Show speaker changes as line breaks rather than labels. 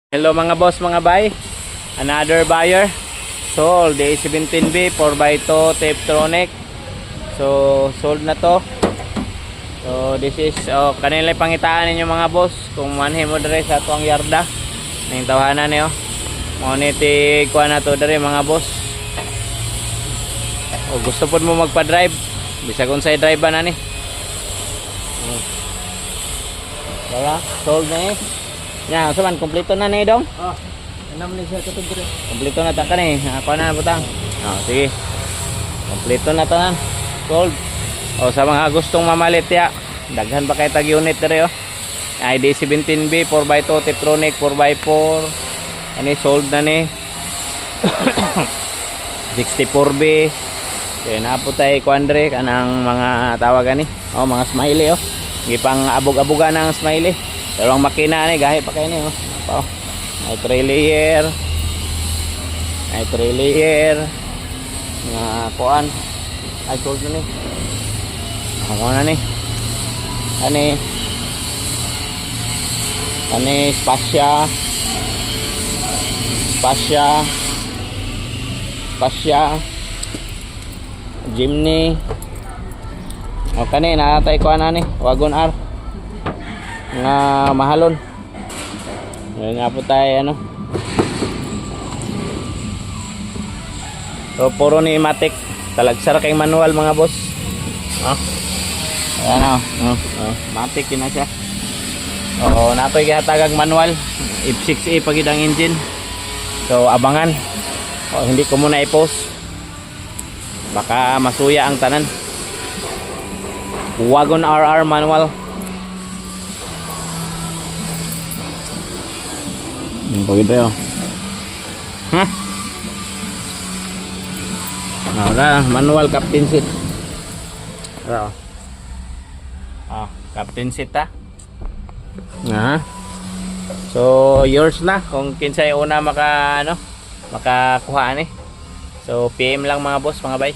Hello mga boss, mga bay. Another buyer. Sold the A17B 4x2 Tiptronic. So sold na to. So this is kanila pangitaan ninyo mga boss. Kung manhin mo dire sa tuang yarda ning tawanan niyo. Mo ni ti kuha na to dire mga boss. O gusto pod mo magpa-drive, bisag unsay drive na ni. Wala, sold na eh. Ya, saman kompleto na ni dong.
Oh, enam ni siya katong dire.
Kompleto na ta kani. Ako na butang. Sige. Kompleto na tanan. Sold. O sa mga gustong mamalit ya, daghan pa kay tag unit dire oh. ID 17B 4x2 Tiptronic 4x4. Ani sold na ni. 64B. Kaya na po tayo kuandre kanang mga tawagan ni. Oh, mga smiley oh. Gipang abog-aboga ng smiley. Pero ang makina ni gahi pa kayo ni oh. Oh. May 3 layer. May 3 layer. Nga kuan. Ay sold na ni. Ako na ni. Ani Spasya. Jimny. O kani natay kuan na ni Wagon R. Nga mahalon. Ngayon nga po tayo ano. So puro ni Matic. Talagsar kay manual mga boss. Ayan o. Matic yun na siya. Oo, natoy kihatagang manual. F6A pagid ang engine. So abangan. O, hindi ko muna i-post. Baka masuya ang tanan. Wagon RR manual. Pagid tayo. Wala, manual captain seat. Wala. Captain seat ta. So yours na kung kinsay una makakuha ni. So PM lang mga boss, mga bay.